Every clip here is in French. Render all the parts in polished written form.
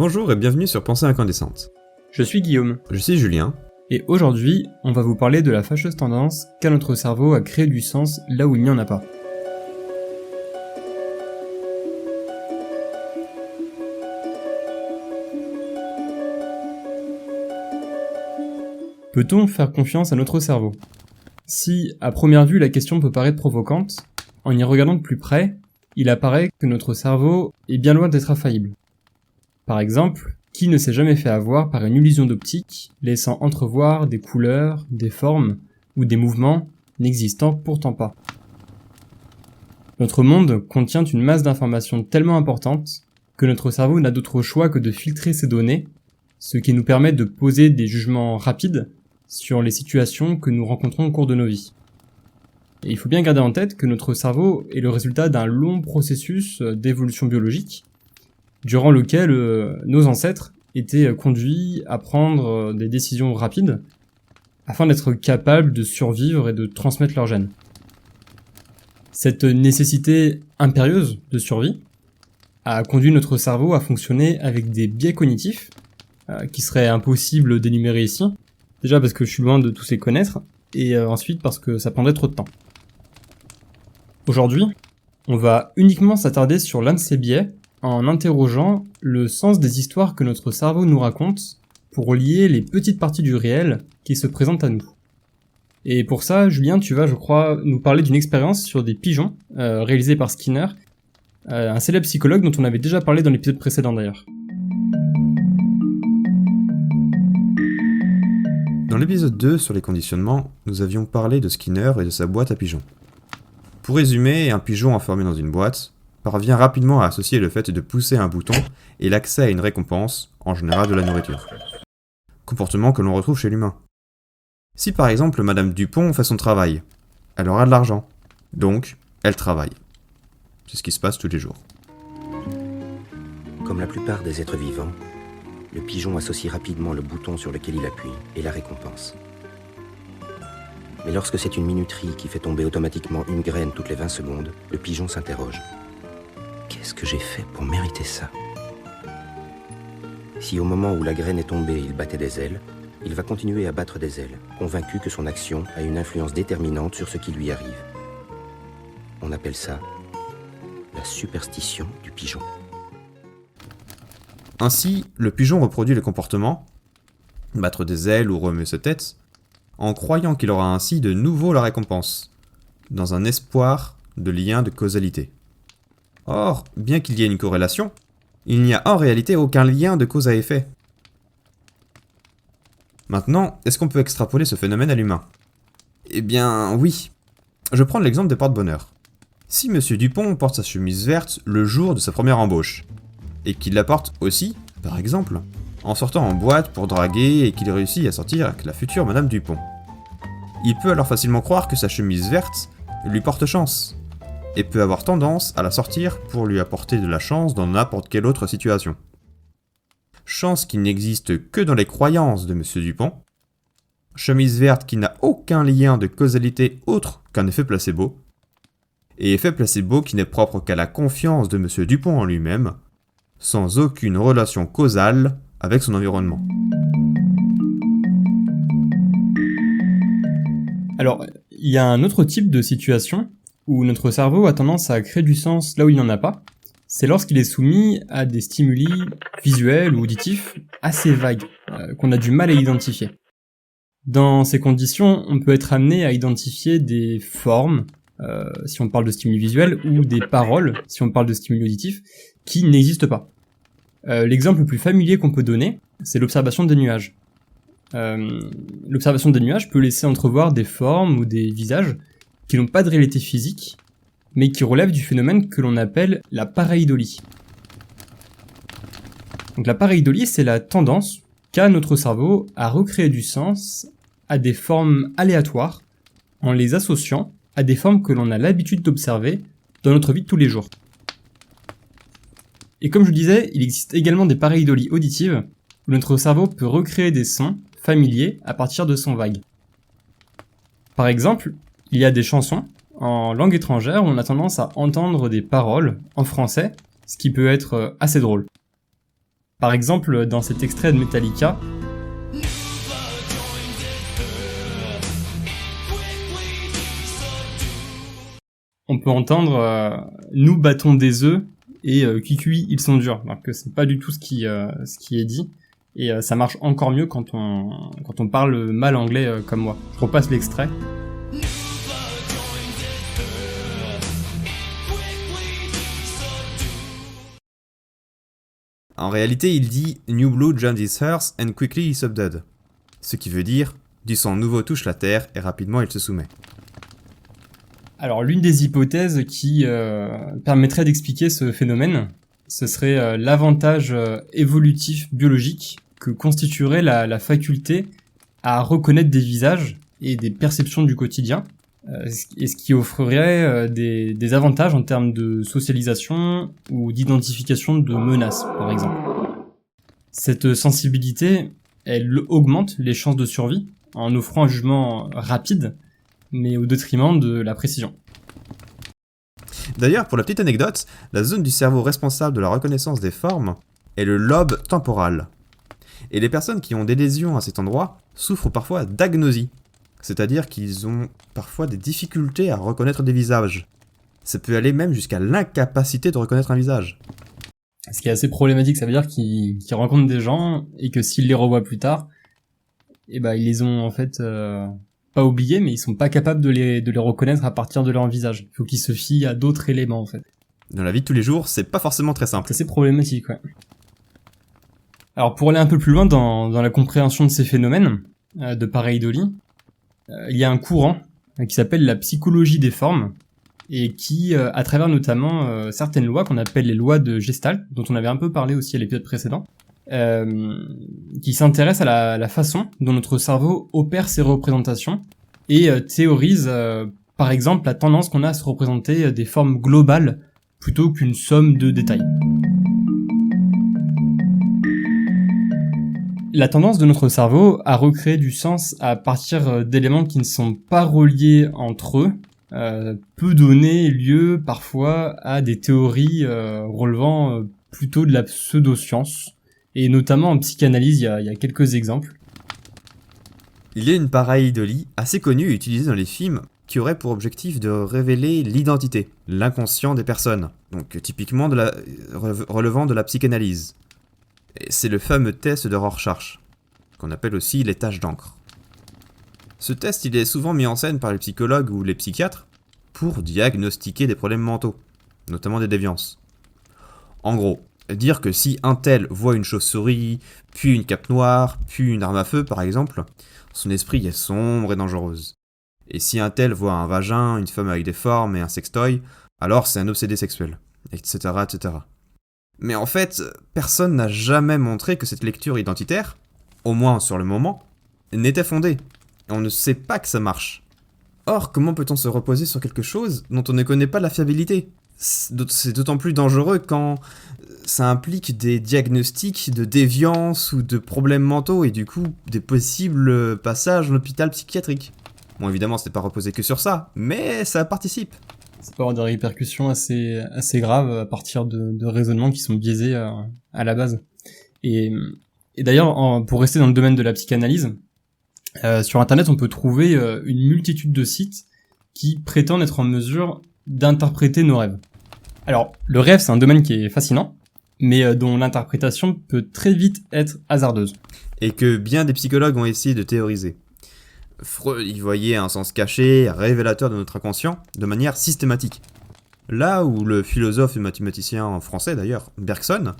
Bonjour et bienvenue sur Pensée Incandescente. Je suis Guillaume. Je suis Julien. Et aujourd'hui, on va vous parler de la fâcheuse tendance qu'a notre cerveau à créer du sens là où il n'y en a pas. Peut-on faire confiance à notre cerveau ? Si, à première vue, la question peut paraître provocante, en y regardant de plus près, il apparaît que notre cerveau est bien loin d'être infaillible. Par exemple, qui ne s'est jamais fait avoir par une illusion d'optique, laissant entrevoir des couleurs, des formes ou des mouvements n'existant pourtant pas. Notre monde contient une masse d'informations tellement importante que notre cerveau n'a d'autre choix que de filtrer ces données, ce qui nous permet de poser des jugements rapides sur les situations que nous rencontrons au cours de nos vies. Et il faut bien garder en tête que notre cerveau est le résultat d'un long processus d'évolution biologique, durant lequel nos ancêtres étaient conduits à prendre des décisions rapides afin d'être capables de survivre et de transmettre leurs gènes. Cette nécessité impérieuse de survie a conduit notre cerveau à fonctionner avec des biais cognitifs qui seraient impossibles d'énumérer ici, déjà parce que je suis loin de tous les connaître, et ensuite parce que ça prendrait trop de temps. Aujourd'hui, on va uniquement s'attarder sur l'un de ces biais en interrogeant le sens des histoires que notre cerveau nous raconte pour lier les petites parties du réel qui se présentent à nous. Et pour ça, Julien, tu vas, je crois, nous parler d'une expérience sur des pigeons réalisée par Skinner, un célèbre psychologue dont on avait déjà parlé dans l'épisode précédent d'ailleurs. Dans l'épisode 2 sur les conditionnements, nous avions parlé de Skinner et de sa boîte à pigeons. Pour résumer, un pigeon enfermé dans une boîte parvient rapidement à associer le fait de pousser un bouton et l'accès à une récompense, en général de la nourriture. Comportement que l'on retrouve chez l'humain. Si par exemple Madame Dupont fait son travail, elle aura de l'argent, donc elle travaille. C'est ce qui se passe tous les jours. Comme la plupart des êtres vivants, le pigeon associe rapidement le bouton sur lequel il appuie et la récompense. Mais lorsque c'est une minuterie qui fait tomber automatiquement une graine toutes les 20 secondes, le pigeon s'interroge. Qu'est-ce que j'ai fait pour mériter ça ? Si au moment où la graine est tombée, il battait des ailes, il va continuer à battre des ailes, convaincu que son action a une influence déterminante sur ce qui lui arrive. On appelle ça la superstition du pigeon. Ainsi, le pigeon reproduit le comportement, battre des ailes ou remuer sa tête, en croyant qu'il aura ainsi de nouveau la récompense, dans un espoir de lien de causalité. Or, bien qu'il y ait une corrélation, il n'y a en réalité aucun lien de cause à effet. Maintenant, est-ce qu'on peut extrapoler ce phénomène à l'humain ? Eh bien, oui. Je prends l'exemple des porte-bonheur. Si Monsieur Dupont porte sa chemise verte le jour de sa première embauche, et qu'il la porte aussi, par exemple, en sortant en boîte pour draguer et qu'il réussit à sortir avec la future Madame Dupont, il peut alors facilement croire que sa chemise verte lui porte chance, et peut avoir tendance à la sortir pour lui apporter de la chance dans n'importe quelle autre situation. Chance qui n'existe que dans les croyances de Monsieur Dupont, chemise verte qui n'a aucun lien de causalité autre qu'un effet placebo, et effet placebo qui n'est propre qu'à la confiance de Monsieur Dupont en lui-même, sans aucune relation causale avec son environnement. Alors, il y a un autre type de situation où notre cerveau a tendance à créer du sens là où il n'y en a pas, c'est lorsqu'il est soumis à des stimuli visuels ou auditifs assez vagues, qu'on a du mal à identifier. Dans ces conditions, on peut être amené à identifier des formes, si on parle de stimuli visuels, ou des paroles, si on parle de stimuli auditifs, qui n'existent pas. L'exemple le plus familier qu'on peut donner, c'est l'observation des nuages. L'observation des nuages peut laisser entrevoir des formes ou des visages qui n'ont pas de réalité physique, mais qui relèvent du phénomène que l'on appelle la pareidolie. Donc la pareidolie, c'est la tendance qu'a notre cerveau à recréer du sens à des formes aléatoires, en les associant à des formes que l'on a l'habitude d'observer dans notre vie de tous les jours. Et comme je le disais, il existe également des pareidolies auditives, où notre cerveau peut recréer des sons familiers à partir de sons vagues. Par exemple, il y a des chansons en langue étrangère où on a tendance à entendre des paroles en français, ce qui peut être assez drôle. Par exemple, dans cet extrait de Metallica, on peut entendre nous battons des œufs et cuicui ils sont durs. Alors que c'est pas du tout ce qui est dit. Et ça marche encore mieux quand on parle mal anglais comme moi. Je repasse l'extrait. En réalité, il dit New Blood joins his earth and quickly he subdued. Ce qui veut dire du sang nouveau touche la terre et rapidement il se soumet. Alors l'une des hypothèses qui permettrait d'expliquer ce phénomène, ce serait l'avantage évolutif biologique que constituerait la faculté à reconnaître des visages et des perceptions du quotidien, et ce qui offrirait des avantages en termes de socialisation ou d'identification de menaces, par exemple. Cette sensibilité, elle augmente les chances de survie en offrant un jugement rapide, mais au détriment de la précision. D'ailleurs, pour la petite anecdote, la zone du cerveau responsable de la reconnaissance des formes est le lobe temporal. Et les personnes qui ont des lésions à cet endroit souffrent parfois d'agnosie, c'est-à-dire qu'ils ont parfois des difficultés à reconnaître des visages. Ça peut aller même jusqu'à l'incapacité de reconnaître un visage. Ce qui est assez problématique, ça veut dire qu'ils rencontrent des gens et que s'ils les revoient plus tard, ils les ont en fait pas oubliés, mais ils sont pas capables de les reconnaître à partir de leur visage. Il faut qu'ils se fient à d'autres éléments en fait. Dans la vie de tous les jours, c'est pas forcément très simple. C'est assez problématique, ouais. Alors pour aller un peu plus loin dans la compréhension de ces phénomènes de pareidolie, il y a un courant qui s'appelle la psychologie des formes et qui, à travers notamment certaines lois qu'on appelle les lois de Gestalt, dont on avait un peu parlé aussi à l'épisode précédent, qui s'intéresse à la façon dont notre cerveau opère ses représentations et théorise, par exemple, la tendance qu'on a à se représenter des formes globales plutôt qu'une somme de détails. La tendance de notre cerveau à recréer du sens à partir d'éléments qui ne sont pas reliés entre eux peut donner lieu parfois à des théories relevant plutôt de la pseudo-science. Et notamment en psychanalyse, il y a quelques exemples. Il y a une pareidolie assez connue et utilisée dans les films qui aurait pour objectif de révéler l'identité, l'inconscient des personnes, donc typiquement relevant de la psychanalyse. Et c'est le fameux test de Rorschach, qu'on appelle aussi les taches d'encre. Ce test, il est souvent mis en scène par les psychologues ou les psychiatres pour diagnostiquer des problèmes mentaux, notamment des déviances. En gros, dire que si un tel voit une chauve-souris, puis une cape noire, puis une arme à feu par exemple, son esprit est sombre et dangereuse. Et si un tel voit un vagin, une femme avec des formes et un sextoy, alors c'est un obsédé sexuel, etc., etc. Mais en fait, personne n'a jamais montré que cette lecture identitaire, au moins sur le moment, n'était fondée. Et on ne sait pas que ça marche. Or, comment peut-on se reposer sur quelque chose dont on ne connaît pas la fiabilité ? C'est d'autant plus dangereux quand ça implique des diagnostics de déviance ou de problèmes mentaux et du coup des possibles passages en hôpital psychiatrique. Bon, évidemment, c'est pas reposé que sur ça, mais ça participe. Ça peut avoir des répercussions assez graves à partir de raisonnements qui sont biaisés à la base. Et d'ailleurs, pour rester dans le domaine de la psychanalyse, sur Internet, on peut trouver une multitude de sites qui prétendent être en mesure d'interpréter nos rêves. Alors, le rêve, c'est un domaine qui est fascinant, mais dont l'interprétation peut très vite être hasardeuse. Et que bien des psychologues ont essayé de théoriser. Freud y voyait un sens caché, révélateur de notre inconscient, de manière systématique. Là où le philosophe et mathématicien français d'ailleurs, Bergson,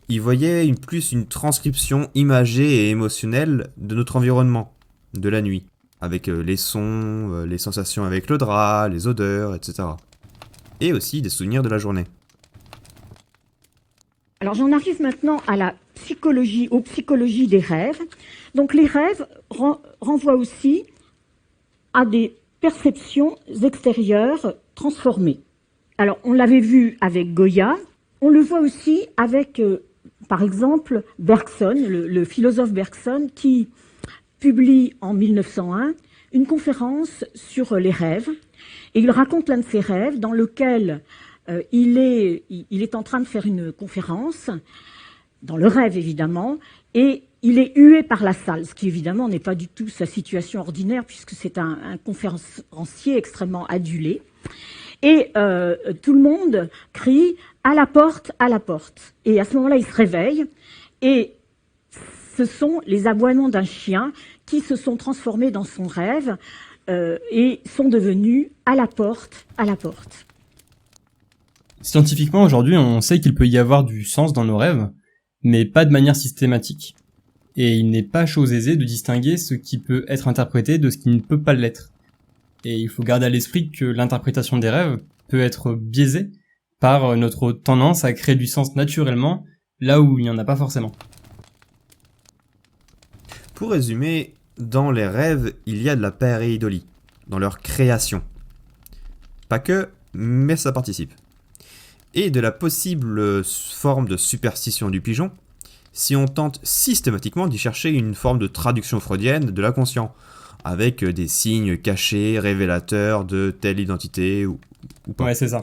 y voyait plus une transcription imagée et émotionnelle de notre environnement, de la nuit, avec les sons, les sensations avec le drap, les odeurs, etc. Et aussi des souvenirs de la journée. Alors j'en arrive maintenant à aux psychologies des rêves. Donc les rêves renvoient aussi à des perceptions extérieures transformées. Alors on l'avait vu avec Goya, on le voit aussi avec, par exemple, Bergson, le philosophe Bergson, qui publie en 1901 une conférence sur les rêves. Et il raconte l'un de ses rêves dans lequel il est en train de faire une conférence dans le rêve évidemment, et il est hué par la salle, ce qui évidemment n'est pas du tout sa situation ordinaire, puisque c'est un conférencier extrêmement adulé. Et tout le monde crie « à la porte, à la porte ». Et à ce moment-là, il se réveille, et ce sont les aboiements d'un chien qui se sont transformés dans son rêve et sont devenus « à la porte, à la porte ». Scientifiquement, aujourd'hui, on sait qu'il peut y avoir du sens dans nos rêves, mais pas de manière systématique. Et il n'est pas chose aisée de distinguer ce qui peut être interprété de ce qui ne peut pas l'être. Et il faut garder à l'esprit que l'interprétation des rêves peut être biaisée par notre tendance à créer du sens naturellement là où il n'y en a pas forcément. Pour résumer, dans les rêves, il y a de la pareidolie, dans leur création. Pas que, mais ça participe. Et de la possible forme de superstition du pigeon, si on tente systématiquement d'y chercher une forme de traduction freudienne de l'inconscient, avec des signes cachés, révélateurs de telle identité ou pas. Ouais, c'est ça.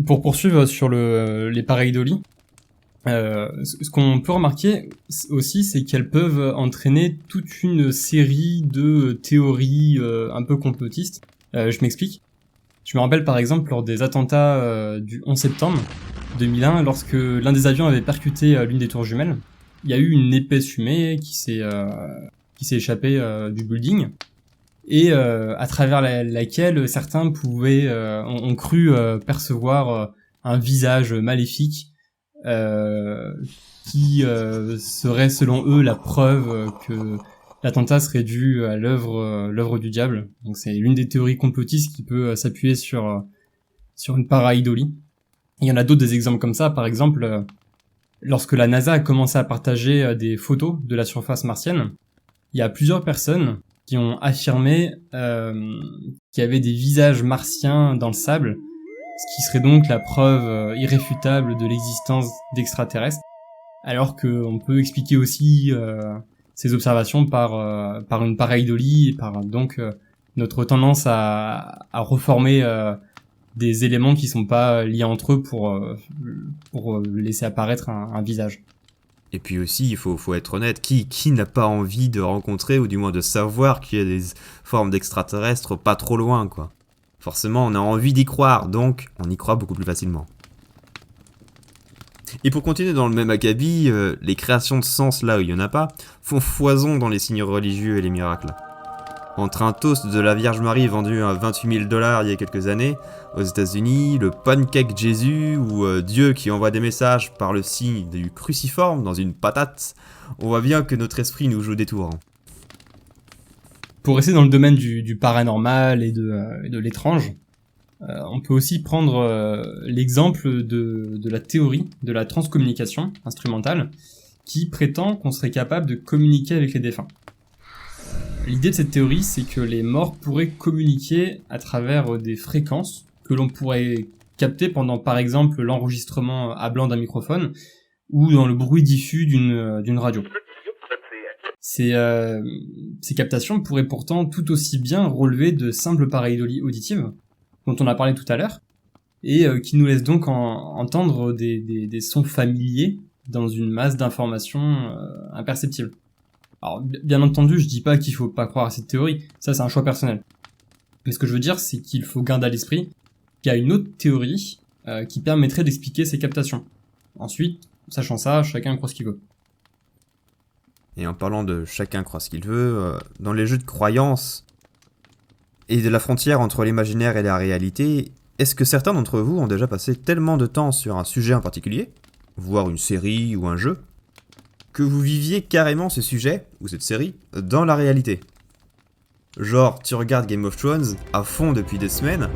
Pour poursuivre sur les pareidolies, ce qu'on peut remarquer aussi, c'est qu'elles peuvent entraîner toute une série de théories un peu complotistes. Je m'explique. Je me rappelle par exemple lors des attentats du 11 septembre 2001, lorsque l'un des avions avait percuté l'une des tours jumelles, il y a eu une épaisse fumée qui s'est échappée du building, et à travers laquelle certains ont cru percevoir un visage maléfique qui serait selon eux la preuve que l'attentat serait dû à l'œuvre du diable. Donc c'est l'une des théories complotistes qui peut s'appuyer sur une pareidolie. Il y en a d'autres des exemples comme ça. Par exemple, lorsque la NASA a commencé à partager des photos de la surface martienne, il y a plusieurs personnes qui ont affirmé qu'il y avait des visages martiens dans le sable, ce qui serait donc la preuve irréfutable de l'existence d'extraterrestres, alors qu'on peut expliquer aussi ces observations par une pareidolie, et par donc notre tendance à reformer des éléments qui sont pas liés entre eux pour laisser apparaître un visage. Et puis aussi, il faut être honnête, qui n'a pas envie de rencontrer, ou du moins de savoir qu'il y a des formes d'extraterrestres pas trop loin, quoi. Forcément, on a envie d'y croire, donc on y croit beaucoup plus facilement. Et pour continuer dans le même acabit, les créations de sens là où il n'y en a pas, font foison dans les signes religieux et les miracles. Entre un toast de la Vierge Marie vendu à 28 000 $ il y a quelques années, aux États-Unis, le pancake Jésus ou Dieu qui envoie des messages par le signe du cruciforme dans une patate, on voit bien que notre esprit nous joue des tours. Pour rester dans le domaine du paranormal et de l'étrange, on peut aussi prendre l'exemple de la théorie de la transcommunication instrumentale qui prétend qu'on serait capable de communiquer avec les défunts. L'idée de cette théorie, c'est que les morts pourraient communiquer à travers des fréquences que l'on pourrait capter pendant, par exemple, l'enregistrement à blanc d'un microphone ou dans le bruit diffus d'une radio. Ces captations pourraient pourtant tout aussi bien relever de simples pareidolies auditives, dont on a parlé tout à l'heure, et qui nous laissent donc entendre des sons familiers dans une masse d'informations imperceptibles. Alors, bien entendu, je dis pas qu'il faut pas croire à cette théorie, ça c'est un choix personnel. Mais ce que je veux dire, c'est qu'il faut garder à l'esprit qu'il y a une autre théorie qui permettrait d'expliquer ces captations. Ensuite, sachant ça, chacun croit ce qu'il veut. Et en parlant de chacun croit ce qu'il veut, dans les jeux de croyances et de la frontière entre l'imaginaire et la réalité, est-ce que certains d'entre vous ont déjà passé tellement de temps sur un sujet en particulier, voire une série ou un jeu, que vous viviez carrément ce sujet, ou cette série, dans la réalité? Genre, tu regardes Game of Thrones à fond depuis des semaines,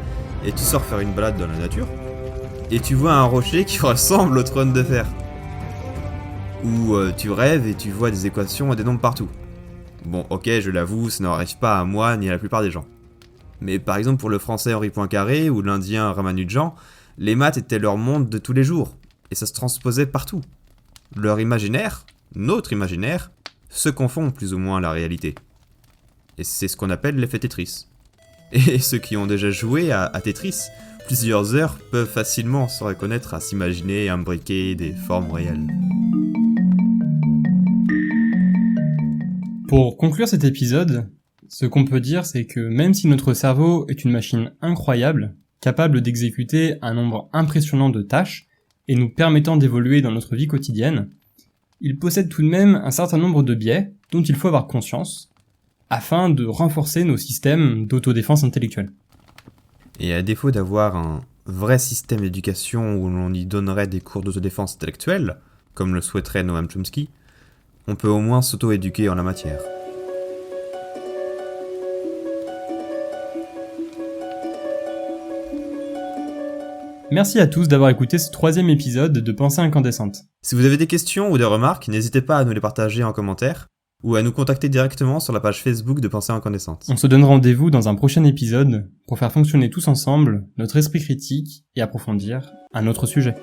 et tu sors faire une balade dans la nature, et tu vois un rocher qui ressemble au trône de fer. Ou tu rêves et tu vois des équations et des nombres partout. Bon, ok, je l'avoue, ça n'arrive pas à moi ni à la plupart des gens. Mais par exemple pour le français Henri Poincaré ou l'indien Ramanujan, les maths étaient leur monde de tous les jours, et ça se transposait partout. Leur imaginaire, notre imaginaire, se confond plus ou moins à la réalité. Et c'est ce qu'on appelle l'effet Tetris. Et ceux qui ont déjà joué à Tetris, plusieurs heures peuvent facilement se reconnaître à s'imaginer et imbriquer des formes réelles. Pour conclure cet épisode, ce qu'on peut dire, c'est que même si notre cerveau est une machine incroyable, capable d'exécuter un nombre impressionnant de tâches et nous permettant d'évoluer dans notre vie quotidienne, il possède tout de même un certain nombre de biais dont il faut avoir conscience afin de renforcer nos systèmes d'autodéfense intellectuelle. Et à défaut d'avoir un vrai système d'éducation où l'on y donnerait des cours d'autodéfense intellectuelle, comme le souhaiterait Noam Chomsky, on peut au moins s'auto-éduquer en la matière. Merci à tous d'avoir écouté ce 3e épisode de Pensée incandescente. Si vous avez des questions ou des remarques, n'hésitez pas à nous les partager en commentaire ou à nous contacter directement sur la page Facebook de Pensée incandescente. On se donne rendez-vous dans un prochain épisode pour faire fonctionner tous ensemble notre esprit critique et approfondir un autre sujet.